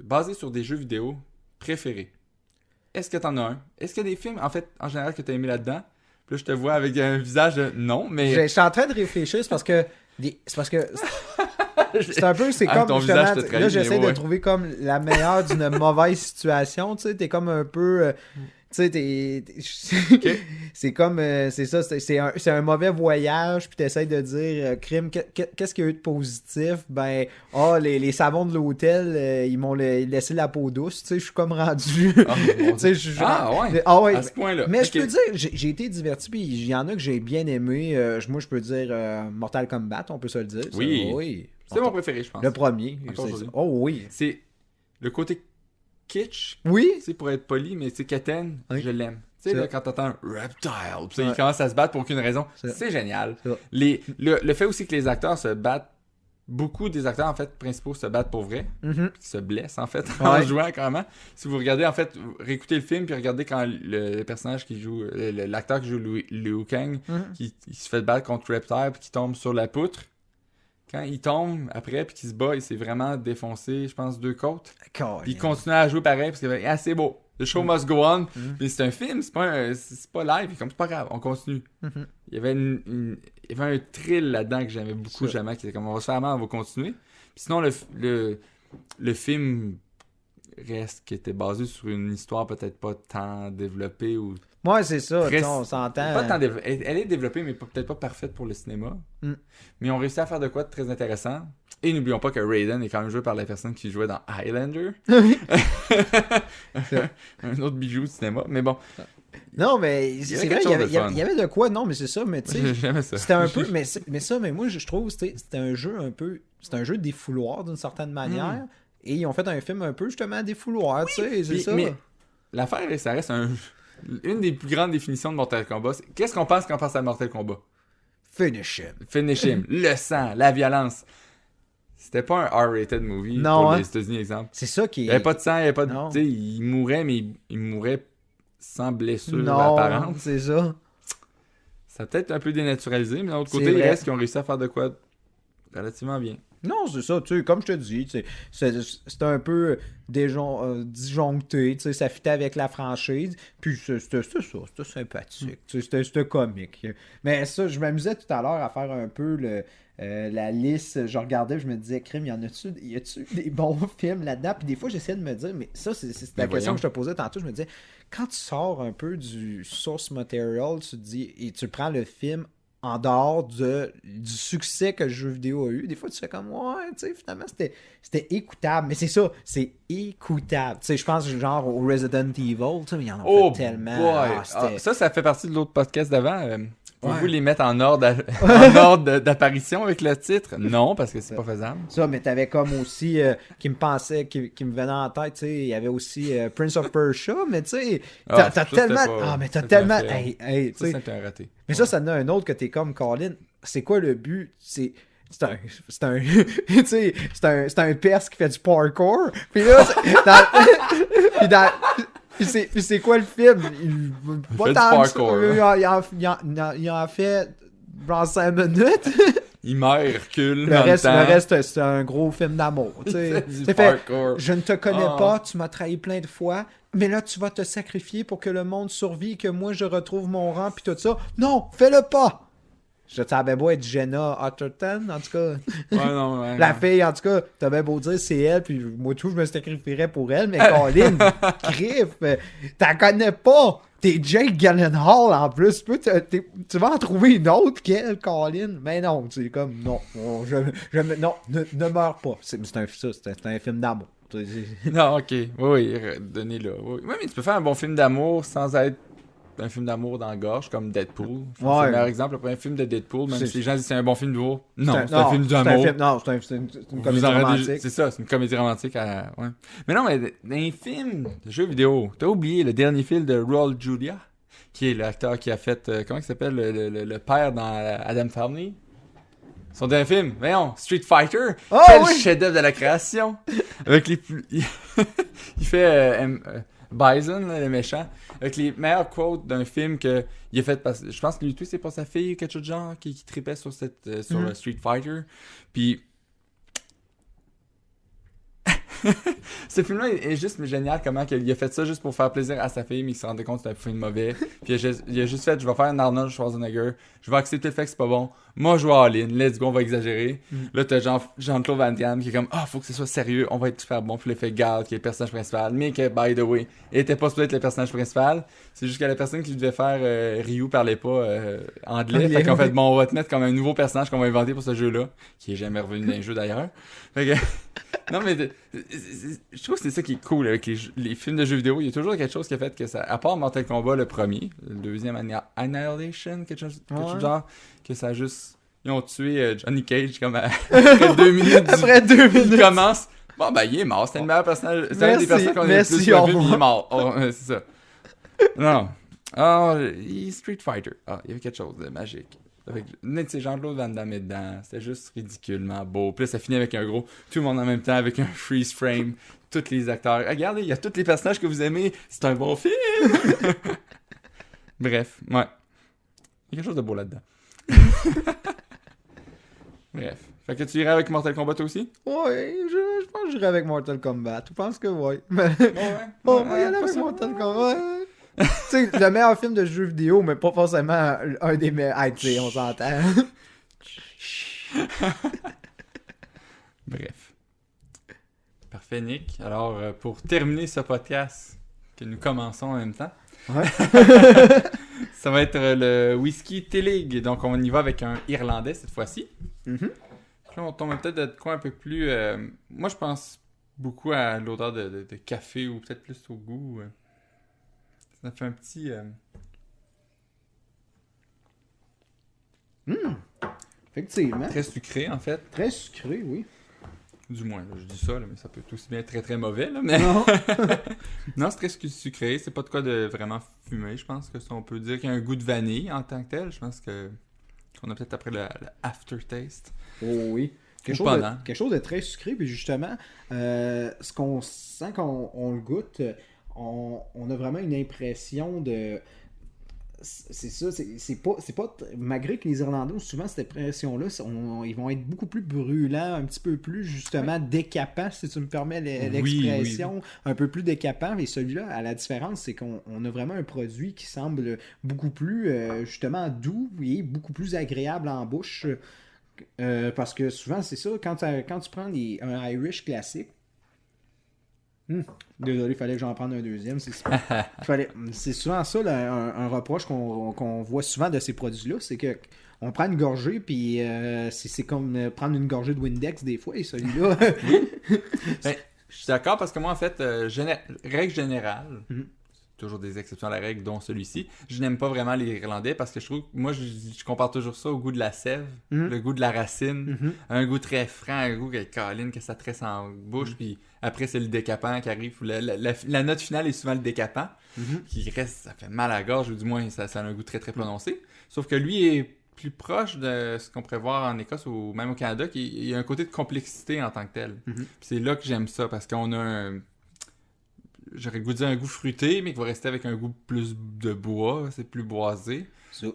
basé sur des jeux vidéo préférés. Est-ce que t'en as un? Est-ce qu'il y a des films, en fait, en général, que t'as aimé là-dedans? Puis là, je te vois avec un visage de non, mais... Je suis en train de réfléchir, c'est parce que... c'est un peu, c'est comme, ton justement, visage te trahit, là, j'essaie de trouver comme la meilleure d'une mauvaise situation, tu sais, t'es comme un peu... tu sais, c'est comme, c'est ça, c'est un mauvais voyage, puis t'essayes de dire, crime, qu'est-ce qu'il y a eu de positif? Les savons de l'hôtel, ils m'ont laissé la peau douce, tu sais, je suis comme rendu... ouais, à ce point-là. Mais je peux dire, j'ai été diverti, puis il y en a que j'ai bien aimé. Moi, je peux dire Mortal Kombat, on peut se le dire. Oui. C'est mon préféré, je pense. Le premier. Oui. C'est le côté kitsch, pour être poli, mais c'est Katen, je l'aime. Tu sais, là, quand t'entends un reptile, puis il commence à se battre pour aucune raison, c'est génial. Le fait aussi que les acteurs se battent, beaucoup des acteurs, en fait, principaux se battent pour vrai, puis se blessent, en fait, en jouant, carrément. Si vous regardez, en fait, réécoutez le film, puis regardez quand le personnage qui joue, l'acteur qui joue Liu Kang, qui se fait battre contre Reptile, puis qui tombe sur la poutre. quand il tombe après puis qu'il se bat, il s'est vraiment défoncé, je pense, 2 côtes. Puis il Colin. continue à jouer pareil parce que c'est beau. The show must go on. Puis c'est un film, c'est pas live. Puis comme c'est pas grave, on continue. Il y avait il y avait un thrill là-dedans que j'aimais beaucoup, jamais, qui était comme on va se faire mal, on va continuer. Puis sinon, le film reste qui était basé sur une histoire peut-être pas tant développée ou Ouais, c'est ça, Très- on s'entend. pas tant elle est développée, mais peut-être pas parfaite pour le cinéma. Mais ils ont réussi à faire de quoi de très intéressant. Et n'oublions pas que Raiden est quand même joué par la personne qui jouait dans Highlander. Un autre bijou du cinéma. Mais bon, Non, mais y c'est avait vrai, quelque chose de fun. il y avait de quoi, non, mais c'est ça, mais tu sais, j'aimais ça. c'était un peu, mais moi, je trouve, c'était un jeu un peu, c'était un jeu défouloir d'une certaine manière, et ils ont fait un film un peu, justement, défouloir, tu sais, c'est Puis- ça. Mais l'affaire, ça reste une des plus grandes définitions de Mortal Kombat. Qu'est-ce qu'on pense quand on pense à Mortal Kombat? Finish him. Finish him. Le sang, la violence. C'était pas un R-rated movie Non, pour hein. les États-Unis, exemple. C'est ça qui Il est... n'y avait pas de sang, il n'y avait pas de... Non. Tu sais, il mourait, mais il mourait sans blessure Non, apparente. c'est ça. Ça a peut-être un peu dénaturalisé, mais de l'autre C'est côté, il vrai. reste qu'ils ont réussi à faire de quoi relativement bien. Non, c'est ça, tu sais, comme je te dis, tu sais, c'est un peu disjoncté, tu sais, ça fitait avec la franchise, puis c'était ça, c'était sympathique, tu sais, c'était comique. Mais ça, je m'amusais tout à l'heure à faire un peu la liste, je regardais, je me disais, crime, y a-tu des bons films là-dedans? Puis des fois, j'essayais de me dire, mais ça, c'est la Ben question voyons. que je te posais tantôt, je me disais, quand tu sors un peu du source material, tu te dis, et tu prends le film en dehors du succès que le jeu vidéo a eu, des fois tu fais comme ouais, tu sais, finalement c'était écoutable, mais c'est ça, c'est écoutable. Tu sais, je pense genre au Resident Evil, tu sais, mais il y en a Oh fait tellement. boy! C'était- Ça fait partie de l'autre podcast d'avant. Pouvez-vous Ouais. les mettre en ordre, en ordre d'apparition avec le titre? Non, parce que c'est pas faisable. Ça, mais t'avais comme aussi qui me venait en tête, tu sais, il y avait aussi Prince of Persia, mais tu sais, Ah, t'as ça, c'était tellement, pas- ah mais t'as ça, tellement, c'était un hey, tu Ça, sais, c'était un raté. mais ça en a un autre que t'es comme Colin. C'est quoi le but? C'est un tu sais, c'est un perse qui fait du parkour. Puis là, puis c'est quoi le film? Il fait du parkour, il en fait genre 5 minutes. Il meurt, recule, Le reste, c'est un gros film d'amour. Tu sais. du C'est fait, parkour. je ne te connais Ah. pas, tu m'as trahi plein de fois, mais là, tu vas te sacrifier pour que le monde survive et que moi, je retrouve mon rang, puis tout ça. Non, fais-le pas! Je savais beau être Jenna Utterton, en tout cas. Ouais, non, ouais, La non. fille, en tout cas, t'as bien beau dire c'est elle, puis moi tout, je me sacrifierais pour elle, mais Colin, griffe, t'en connais pas! T'es Jake Gyllenhaal en plus, tu vas en trouver une autre qu'elle, Colin. Mais non, c'est comme, non, non, ne meurs pas. C'est un film d'amour. Non, ok. Oui, donnez-le. Oui. Ouais, mais tu peux faire un bon film d'amour sans être un film d'amour dans la gorge, comme Deadpool. Je pense que c'est le meilleur exemple. Le premier film de Deadpool, même C'est- si les gens disent que c'est un bon film d'amour. Non, c'est un film c'est un d'amour. film- Non, c'est une Vous comédie en rendez- romantique. C'est ça, c'est une comédie romantique. Ouais. Mais non, mais dans les films de jeux vidéo, t'as oublié le dernier film de Raul Julia, qui est l'acteur qui a fait, comment il s'appelle, le père dans Adam Family. Son dernier film, voyons, Street Fighter. Oh, Quel oui! chef-d'œuvre de la création. Avec les plus... il fait Bison, là, le méchant, avec les meilleurs quotes d'un film que il a fait. Je pense que lui, c'est pour sa fille ou quelque chose de genre qui tripait sur sur le Street Fighter. Puis ce film-là est juste génial, comment il a fait ça juste pour faire plaisir à sa fille, mais il se rendait compte que c'était un film mauvais. Puis il a juste fait, je vais faire un Arnold Schwarzenegger, je vais accepter le fait que c'est pas bon. Moi, je vais all-in, let's go, on va exagérer. Là, t'as Jean-Claude Van Damme qui est comme, faut que ce soit sérieux, on va être super bon. Puis le fait Gal, qui est le personnage principal, mais que, by the way, il était pas supposé être le personnage principal. C'est juste que la personne qui devait faire Ryu parlait pas anglais. Fait qu'en fait, bon, on va te mettre comme un nouveau personnage qu'on va inventer pour ce jeu-là, qui est jamais revenu dans les jeux d'ailleurs. Fait que... Non, mais je trouve que c'est ça qui est cool avec les films de jeux vidéo. Il y a toujours quelque chose qui a fait que ça, à part Mortal Kombat, le premier, le deuxième, Annihilation, quelque chose de genre, que ça a juste. Ils ont tué Johnny Cage comme après 2 minutes. Après 2 minutes. Il commence. Bon, ben, il est mort. C'était le meilleur personnage. C'est un des personnages qu'on a le Merci, plus au vu, mais il est revoir. mort. C'est ça. Non. Street Fighter. Il y avait quelque chose de magique. Avec, tu sais, Jean-Claude Van Damme est dedans. C'était juste ridiculement beau. Puis là, ça finit avec un gros tout le monde en même temps, avec un freeze frame. Tous les acteurs. Regardez, il y a tous les personnages que vous aimez. C'est un bon film. Bref, ouais. Il y a quelque chose de beau là-dedans. Bref. Fait que tu irais avec Mortal Kombat aussi? Ouais, je pense que j'irai avec Mortal Kombat. Je pense que ouais. Mais... Ouais. on va y aller avec Mortal Kombat. Tu sais, le meilleur film de jeu vidéo, mais pas forcément un des meilleurs. Ah, tu sais, on s'entend. Bref. Parfait, Nick. Alors, pour terminer ce podcast que nous commençons en même temps, Ouais. ça va être le whisky Telig. Donc, on y va avec un Irlandais cette fois-ci. Mhm. Là, on tombe peut-être de quoi un peu plus... moi, je pense beaucoup à l'odeur de café ou peut-être plus au goût. Ça fait un petit... Effectivement. très sucré, en fait. Très sucré, oui. Du moins, là, je dis ça, là, mais ça peut être aussi bien être très très mauvais. Là, mais... Non. non, c'est très sucré. C'est pas de quoi de vraiment fumé. Je pense que ça, on peut dire qu'il y a un goût de vanille en tant que tel. Je pense qu'on a peut-être après le aftertaste. Oh oui. Quelque chose de très sucré, puis justement, ce qu'on sent quand on le goûte, on a vraiment une impression de... C'est ça, c'est pas... Malgré que les Irlandais ont souvent cette impression-là, ils vont être beaucoup plus brûlants, un petit peu plus, justement, décapants, si tu me permets l'expression, oui. un peu plus décapant. Et celui-là, à la différence, c'est qu'on a vraiment un produit qui semble beaucoup plus, justement, doux et beaucoup plus agréable en bouche. Parce que souvent, c'est ça, quand tu prends un Irish classique, désolé, il fallait que j'en prenne un deuxième. C'est souvent ça, là, un reproche qu'on voit souvent de ces produits-là, c'est que on prend une gorgée, puis c'est comme prendre une gorgée de Windex des fois, et celui-là... Ben, je suis d'accord, parce que moi, en fait, règle générale... Toujours des exceptions à la règle, dont celui-ci. Je n'aime pas vraiment les Irlandais parce que je trouve que moi, je compare toujours ça au goût de la sève, le goût de la racine, un goût très franc, un goût que ça tresse en bouche, puis après, c'est le décapant qui arrive. La note finale est souvent le décapant, qui reste, ça fait mal à la gorge, ou du moins, ça a un goût très très prononcé. Sauf que lui est plus proche de ce qu'on pourrait voir en Écosse ou même au Canada, il y a un côté de complexité en tant que tel. Puis c'est là que j'aime ça, parce qu'on a j'aurais le goût de dire un goût fruité, mais qui va rester avec un goût plus de bois, c'est plus boisé,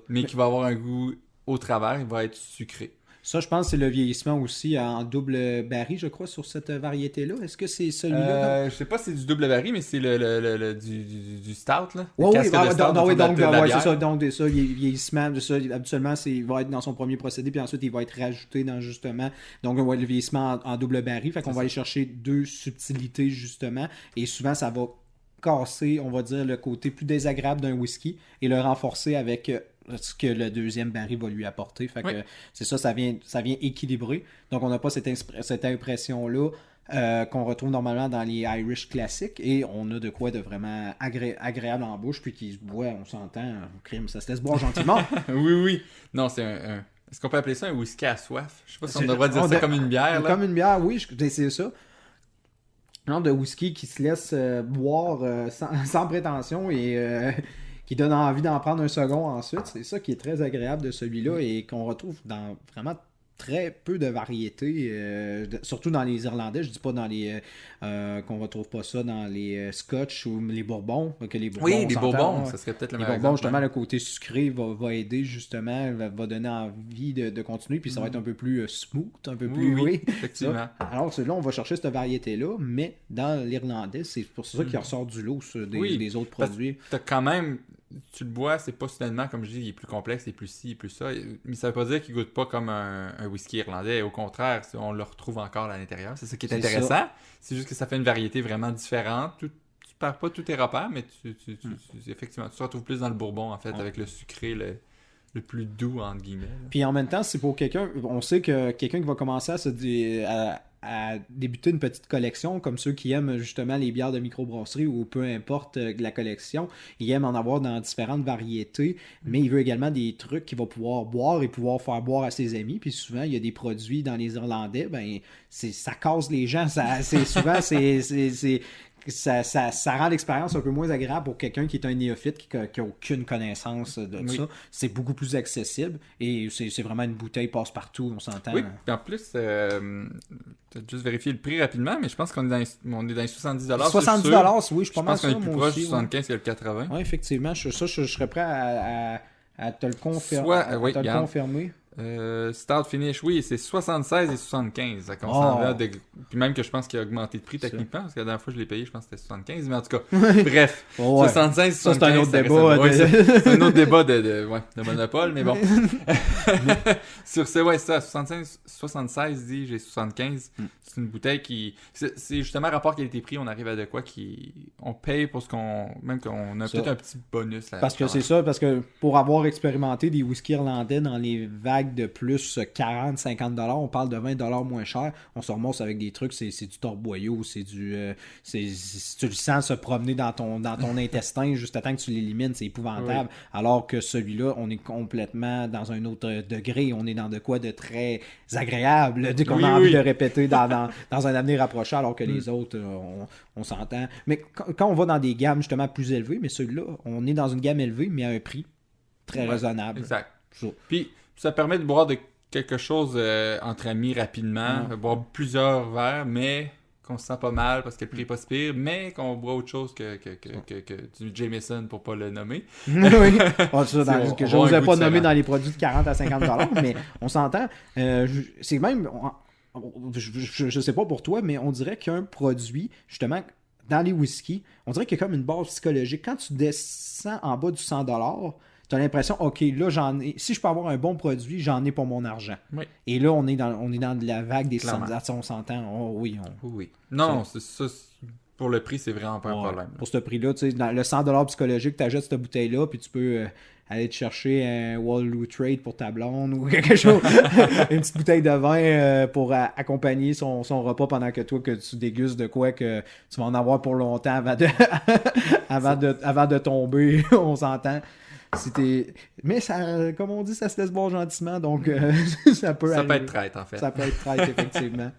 mais qui va avoir un goût au travers, il va être sucré. Ça, je pense que c'est le vieillissement aussi en double baril, je crois, sur cette variété-là. Est-ce que c'est celui-là? Je sais pas si c'est du double baril, mais c'est du stout, là. Oui, c'est ça. Donc, des ça, vieillissement, de ça, habituellement, il va être dans son premier procédé, puis ensuite, il va être rajouté dans, justement, donc, on va le vieillissement en double baril, fait qu'on va aller chercher deux subtilités, justement, et souvent, ça va casser, on va dire, le côté plus désagréable d'un whisky, et le renforcer avec... ce que le deuxième baril va lui apporter. Fait que c'est ça vient équilibrer. Donc on n'a pas cette impression-là qu'on retrouve normalement dans les Irish classiques, et on a de quoi de vraiment agréable en bouche, puis qui se boit, on s'entend, crime, ça se laisse boire gentiment. Oui. Non, c'est un... Est-ce qu'on peut appeler ça un whisky à soif? Je sais pas si on devrait dire ça comme une bière. Là. Comme une bière, oui, c'est ça. Un genre de whisky qui se laisse boire sans prétention et... qui donne envie d'en prendre un second ensuite. C'est ça qui est très agréable de celui-là et qu'on retrouve dans vraiment très peu de variétés, surtout dans les Irlandais. Je dis pas dans les qu'on retrouve pas ça dans les Scotch ou les Bourbons. Que les Bourbons, oui, les Bourbons, ça serait peut-être le meilleur. Les Bourbons, justement, le côté sucré va aider, justement, va donner envie de continuer, puis ça va être un peu plus smooth, un peu plus... Oui, effectivement. Alors, celui-là, on va chercher cette variété-là, mais dans l'Irlandais, c'est pour ça qu'il ressort du lot des autres produits. T'as quand même... Tu le bois, c'est pas soudainement, comme je dis, il est plus complexe, il est plus ci, il est plus ça. Mais ça veut pas dire qu'il goûte pas comme un whisky irlandais. Au contraire, on le retrouve encore à l'intérieur. C'est ça qui est intéressant. C'est juste que ça fait une variété vraiment différente. Tu perds pas tous tes repères, mais effectivement, tu te retrouves plus dans le bourbon, en fait, avec le sucré, le plus doux, entre guillemets. Là. Puis en même temps, c'est pour quelqu'un... On sait que quelqu'un qui va commencer à débuter une petite collection, comme ceux qui aiment justement les bières de microbrasserie ou peu importe la collection, il aime en avoir dans différentes variétés, mais il veut également des trucs qu'il va pouvoir boire et pouvoir faire boire à ses amis. Puis souvent, il y a des produits dans les Irlandais, ça casse les gens. Ça rend l'expérience un peu moins agréable pour quelqu'un qui est un néophyte, qui n'a aucune connaissance de ça. C'est beaucoup plus accessible et c'est vraiment une bouteille passe-partout, on s'entend. Oui, puis en plus, t'as juste vérifié le prix rapidement, mais je pense qu'on est dans les 70$. 70$, oui, je pense. Je pense qu'on est plus proche du 75$ que le 80$. Oui, effectivement. Je serais prêt à te le confirmer. Confirmer. Start finish, oui, c'est 76 et 75. Ça s'en va puis même que je pense qu'il a augmenté de prix techniquement, parce que la dernière fois que je l'ai payé, je pense que c'était 75, mais en tout cas, bref, 76, 75, ça, c'est un autre débat. C'est un autre débat de monopole, mais bon. Sur ce, ouais, ça, 76, dis, j'ai 75. C'est une bouteille qui... C'est justement rapport qualité-prix, on arrive à de quoi on paye pour ce qu'on... Même qu'on a peut-être un petit bonus. Là, parce que c'est ça, parce que pour avoir expérimenté des whisky irlandais dans les vagues de plus 40-50$, on parle de 20$ moins cher, on se remonte avec des trucs, c'est du torboyau, c'est du... tu le sens se promener dans ton intestin juste à temps que tu l'élimines, c'est épouvantable. Oui. Alors que celui-là, on est complètement dans un autre degré, on est dans de quoi de très agréable, qu'on a envie de répéter dans un avenir rapproché, alors que les autres, on s'entend. Mais quand on va dans des gammes justement plus élevées, mais celui-là, on est dans une gamme élevée, mais à un prix très raisonnable. Exact. Puis, ça permet de boire de quelque chose entre amis rapidement, boire plusieurs verres, mais qu'on se sent pas mal parce que le prix est pas si pire, mais qu'on boit autre chose que du Jameson pour pas le nommer. Oui, que je n'osais pas nommer dans les produits de 40 à 50$, mais on s'entend. C'est même... Je sais pas pour toi, mais on dirait qu'un produit, justement, dans les whiskies, on dirait qu'il y a comme une base psychologique. Quand tu descends en bas du 100$, tu as l'impression, OK, là, j'en ai. Si je peux avoir un bon produit, j'en ai pour mon argent. Oui. Et là, on est dans de la vague des 100$. On s'entend. Oh, oui. Oui. Non, c'est ça. Pour le prix, c'est vraiment pas un problème. Pour ce prix-là, tu sais, dans le 100$ psychologique, tu achètes cette bouteille-là, puis tu peux aller te chercher un Wall Trade pour ta blonde ou quelque chose. Une petite bouteille de vin pour accompagner son repas pendant que toi, que tu dégustes de quoi que tu vas en avoir pour longtemps avant de tomber. On s'entend. Mais ça, comme on dit, ça se laisse boire gentiment, donc ça peut être traite, en fait. Ça peut être traite, effectivement.